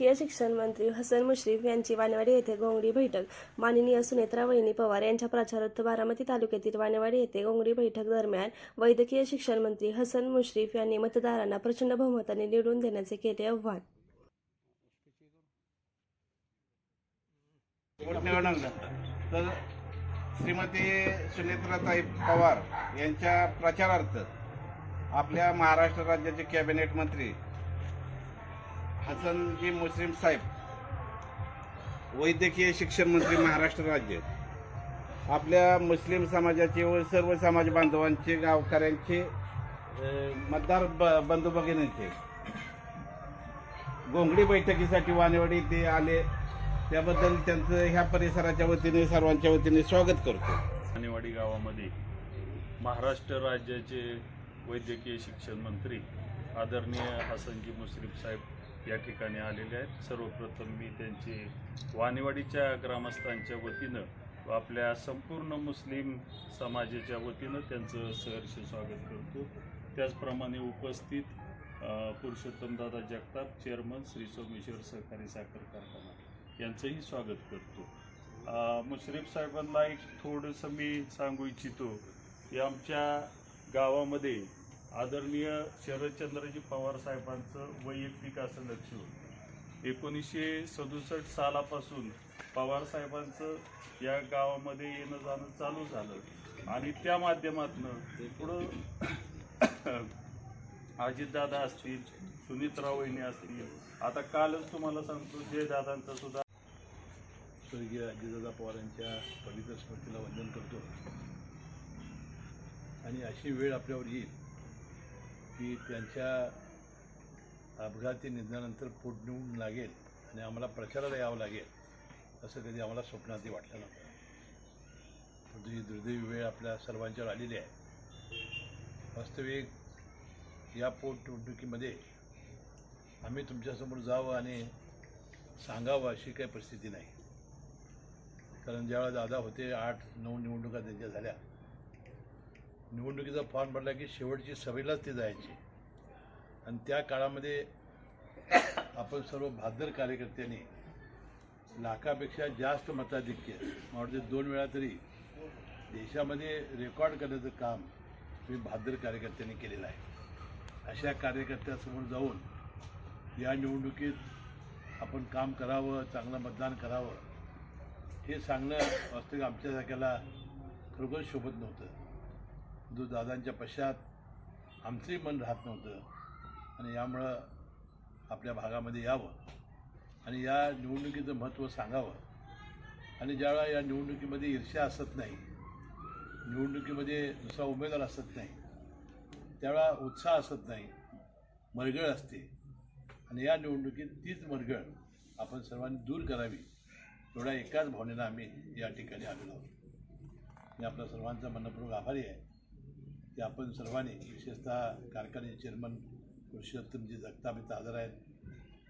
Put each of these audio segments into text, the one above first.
वैद्यकीय शिक्षण मंत्री हसन मुश्रीफ यांची वानेवाडी येथे घोंगडी बैठक. माननीय सुनेत्रा वहिनी पवार यांच्या प्रचारार्थ बारामती तालुक्यातील वानेवाडी येथे घोंगडी बैठक दरम्यान वैद्यकीय शिक्षण मंत्री हसन मुश्रीफ यांनी मतदारांना प्रचंड बहुमताने निवडून देण्याचे केले आवाहन. तर श्रीमती सुनेत्राताई पवार यांच्या प्रचारार्थ आपल्या महाराष्ट्र राज्याचे कॅबिनेट मंत्री हसनजी मुश्रीफ साहेब, वैद्यकीय शिक्षण मंत्री महाराष्ट्र राज्य, आपल्या मुस्लिम समाजाचे व सर्व समाज बांधवांचे, गावकऱ्यांचे, मतदार बंधू भगिनींचे घोंगडी बैठकीसाठी वानेवाडी ते आले, त्याबद्दल त्यांचं ह्या परिसराच्या वतीने सर्वांच्या वतीने स्वागत करतो. वानेवाडी गावामध्ये महाराष्ट्र राज्याचे वैद्यकीय शिक्षण मंत्री आदरणीय हसनजी मुश्रीफ साहेब या ठिकाणी आलेले आहेत. सर्वप्रथम मी त्यांचे वानेवाडीच्या ग्रामस्थांच्या वतीनं व आपल्या संपूर्ण मुस्लिम समाजाच्या वतीनं त्यांचं सहर्ष स्वागत करतो. त्याचप्रमाणे उपस्थित पुरुषोत्तमदादा जगताप, चेअरमन श्री सोमेश्वर सहकारी साखर कारखाना यांचंही स्वागत करतो. मुश्रीफ साहेबांना एक थोडंसं मी सांगू इच्छितो की आमच्या गावामध्ये आदरणीय शरदचंद्रजी पवार साहेबांचं वैयक्तिक असं लक्ष होतं. 1967 सालापासून पवार साहेबांचं या गावामध्ये येणं जाणं चालू झालं आणि त्या माध्यमातून पुढं अजितदादा असतील, सुनीतराव वहिनी असतील, आता कालच तुम्हाला सांगतो जयदादांचा सुद्धा स्वर्गीय अजितदादा पवार यांच्या पवित्र स्मृतीला वंदन करतो. आणि अशी वेळ आपल्यावर येईल की त्यांच्या अपघाती निधनानंतर पोटनिवडून लागेल आणि आम्हाला प्रचाराला यावं लागेल असं कधी आम्हाला स्वप्नातही वाटलं नव्हतं. परंतु ही दुर्दैवी वेळ आपल्या सर्वांच्यावर आलेली आहे. वास्तविक या पोटनिवडणुकीमध्ये आम्ही तुमच्यासमोर जावं आणि सांगावं अशी काही परिस्थिती नाही. कारण ज्यावेळेला दादा होते 8-9 निवडणुका त्यांच्या झाल्या, निवडणुकीचा फॉर्म भरला की शेवटची सभेलाच ते जायचे. आणि त्या काळामध्ये आपण सर्व बहादर कार्यकर्त्यांनी लाखापेक्षा जास्त मताधिक्य, मला वाटते 2 वेळा तरी देशामध्ये रेकॉर्ड करण्याचं काम तुम्ही बहादर कार्यकर्त्यांनी केलेलं आहे. अशा कार्यकर्त्यासमोर जाऊन या निवडणुकीत आपण काम करावं, चांगलं मतदान करावं हे सांगणं वास्तविक आमच्यासारख्याला खरोखर शोभत नव्हतं. जो दादांच्या पश्चात आमचंही मन राहत नव्हतं आणि यामुळं आपल्या भागामध्ये यावं आणि या निवडणुकीचं महत्त्व सांगावं. आणि ज्यावेळा या निवडणुकीमध्ये ईर्ष्या असत नाही, निवडणुकीमध्ये दुसरा उमेदवार असत नाही, त्यावेळा उत्साह असत नाही, मरगळ असते. आणि या निवडणुकीत तीच मरगळ आपण सर्वांनी दूर करावी एवढ्या एकाच भावनेनं आम्ही या ठिकाणी आलेलो आहोत. मी आपल्या सर्वांचा मनपूर्वक आभारी आहे की आपण सर्वांनी, विशेषतः कारखान्याचे चेअरमन पुरुषोत्तमजी जगताप इथं हजर आहेत,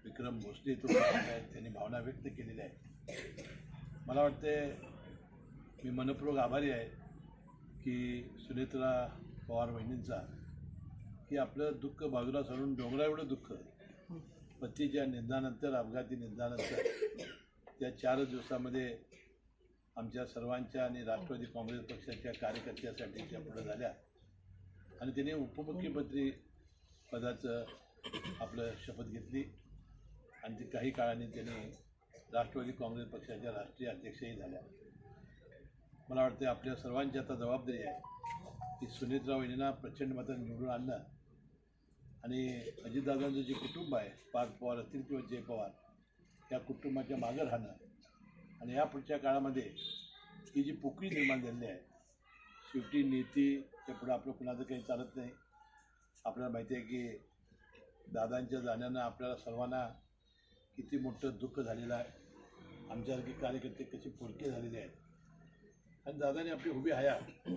विक्रम भोसले इथं आहेत, त्यांनी भावना व्यक्त केलेल्या आहेत. मला वाटते मी मनपूर्वक आभारी आहे की सुनेत्रा पवार वहिनींचा की आपलं दुःख बाजूला सोडून डोंगरा एवढं दुःख पतीच्या निधनानंतर, अपघाती निधनानंतर त्या 4 दिवसामध्ये आमच्या सर्वांच्या आणि राष्ट्रवादी काँग्रेस पक्षाच्या कार्यकर्त्यासाठी त्या पुढे झाल्या आणि त्यांनी उपमुख्यमंत्री पदाचं आपलं शपथ घेतली आणि ती काही काळाने त्यांनी राष्ट्रवादी काँग्रेस पक्षाच्या राष्ट्रीय अध्यक्षही झाल्या. मला वाटते आपल्या सर्वांची आता जबाबदारी आहे की सुनेत्रा वहिनींना प्रचंड मताने निवडून आणणं आणि अजितदादांचं जे कुटुंब आहे, पार्थ पवार असतील किंवा जय पवार, या कुटुंबाच्या मागं राहणं आणि या पुढच्या काळामध्ये ही जी पोकळी निर्माण झालेली आहे, शेवटी नीतीच्या पुढं आपलं कुणाचं काही चालत नाही. आपल्याला माहिती आहे की दादांच्या जाण्यानं आपल्याला सर्वांना किती मोठं दुःख झालेलं आहे. आमच्यासारखे कार्यकर्ते कसे पोरके झालेले आहेत आणि दादाने आपली उभी हयात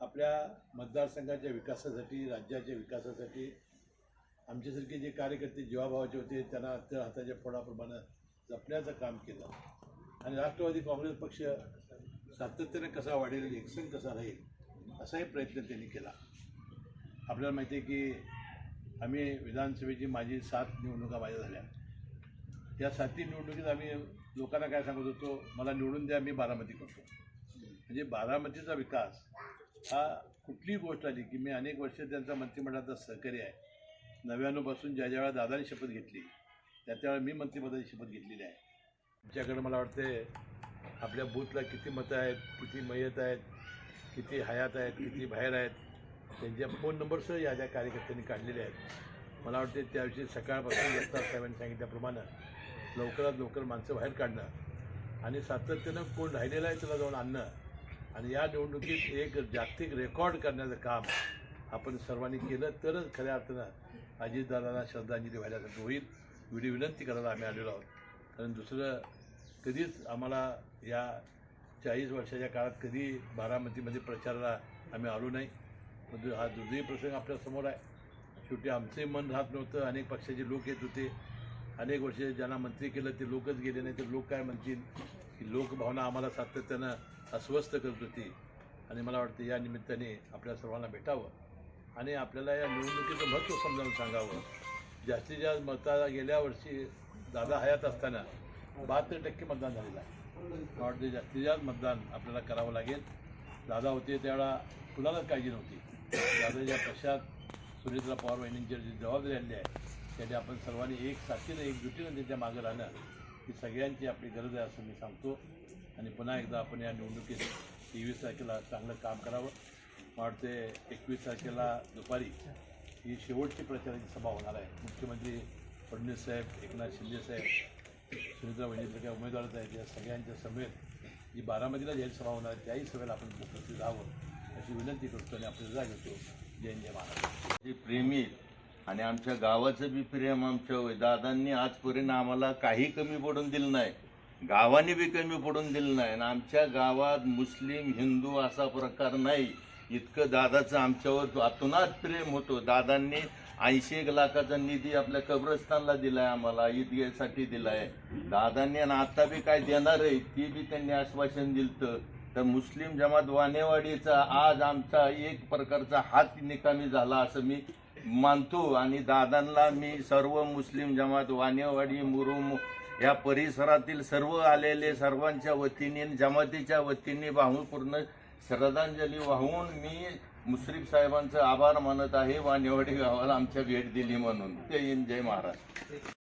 आपल्या मतदारसंघाच्या विकासासाठी, राज्याच्या विकासासाठी आमच्यासारखे जे कार्यकर्ते जीवाभावाचे होते त्यांना त्या हाताच्या फोडाप्रमाणे जपण्याचं काम केलं. आणि राष्ट्रवादी काँग्रेस पक्ष सातत्याने कसा वाढेल, एकसंघ कसा राहील असाही प्रयत्न त्यांनी केला. आपल्याला माहिती आहे की आम्ही विधानसभेची माझी 7 निवडणुका माझ्या झाल्या. या 7 निवडणुकीत आम्ही लोकांना काय सांगत होतो, मला निवडून द्या, मी बारामती करतो. म्हणजे बारामतीचा विकास हा कुठलीही गोष्ट आली की मी अनेक वर्ष त्यांचा मंत्रिमंडळाचा सहकारी आहे. 99 पासून ज्या ज्यावेळेला दादांनी शपथ घेतली त्यावेळेला मी मंत्रिपदाची शपथ घेतलेली आहे. आमच्याकडे मला वाटते आपल्या बूथला किती मतं आहेत, किती मयत आहेत, किती हयात आहेत, किती बाहेर आहेत, त्यांच्या फोन नंबरसह या ज्या कार्यकर्त्यांनी काढलेले आहेत. मला वाटते त्याविषयी सकाळपासून जगताप साहेबांनी सांगितल्याप्रमाणे लवकरात लवकर माणसं बाहेर काढणं आणि सातत्यानं कोण राहिलेलं आहे त्याला जाऊन आणणं आणि या निवडणुकीत एक जागतिक रेकॉर्ड करण्याचं काम आपण सर्वांनी केलं तरच खऱ्या अर्थानं अजितदादांना श्रद्धांजली व्हायल्यासारखं होईल. एवढी विनंती करायला आम्ही आलेलो आहोत. कारण दुसरं कधीच आम्हाला या 40 वर्षाच्या काळात कधी बारामतीमध्ये प्रचाराला आम्ही आलो नाही. म्हणजे हा दुर्दैवी प्रसंग आपल्यासमोर आहे. शेवटी आमचंही मन राहत नव्हतं. अनेक पक्षाचे लोक येत होते. अनेक वर्ष ज्यांना मंत्री केलं ते लोकच गेले नाही तर लोक काय म्हणतील की लोकभावना आम्हाला सातत्यानं अस्वस्थ करत होती. आणि मला वाटतं या निमित्ताने आपल्या सर्वांना भेटावं आणि आपल्याला या निवडणुकीचं महत्त्व समजावून सांगावं. जास्तीत जास्त मता गेल्या वर्षी दादा हयात असताना 72% मतदान झालेलं आहे. मला वाटतं जास्तीत जास्त मतदान आपल्याला करावं लागेल. दादा होते त्यावेळेला कुणालाच काळजी नव्हती. दादाच्या पश्चात सुनेत्रा पवार वहिनींची जी जबाबदारी आणली आहे त्याने आपण सर्वांनी एक साथीनं एकजुटीनं त्याच्या मागं राहणं ही सगळ्यांची आपली गरज आहे असं मी सांगतो. आणि पुन्हा एकदा आपण या निवडणुकीत 23 तारखेला चांगलं काम करावं. मला वाटते 21 तारखेला दुपारी ही शेवटची प्रचाराची सभा होणार आहे. मुख्यमंत्री फडणवीस साहेब, एकनाथ शिंदे साहेब, सुनेत्रा वहिनीसारख्या उमेदवारच आहेत. या सगळ्यांच्या समेत जी बारामतीला जाहीर सभा होणार आहे त्याही सभेला आपण उपस्थित राहावं अशी विनंती करतो आणि आपली रजा घेतो. जय जय महाराज. प्रेमी आणि आमच्या गावाचं बी प्रेम आमच्या दादांनी आजपर्यंत आम्हाला काही कमी पडून दिलं नाही. गावाने बी कमी पडून दिलं नाही आणि आमच्या गावात मुस्लिम हिंदू असा प्रकार नाही. इतकं दादाचं आमच्यावर अतोनात प्रेम होतं. दादांनी 80 लाखाचा निधी आपल्या कब्रस्तानला दिलाय, आम्हाला ईदगेसाठी दिलाय दादांनी. आणि आता बी काय देणार आहे ती बी त्यांनी आश्वासन दिलं. तर मुस्लिम जमात वानेवाडीचा आज आमचा एक प्रकारचा हात निकामी झाला असं मी मानतो. आणि दादांना मी सर्व मुस्लिम जमात वानेवाडी मुरुम या परिसरातील सर्व आलेले सर्वांच्या वतीने जमातीच्या वतीने भावपूर्ण श्रद्धांजली वाहून मी मुश्रीफ साहेबांचं आभार मानत आहे. वानेवाडी गावाला आमच्या भेट दिली म्हणून. जय हिंद, जय महाराष्ट्र.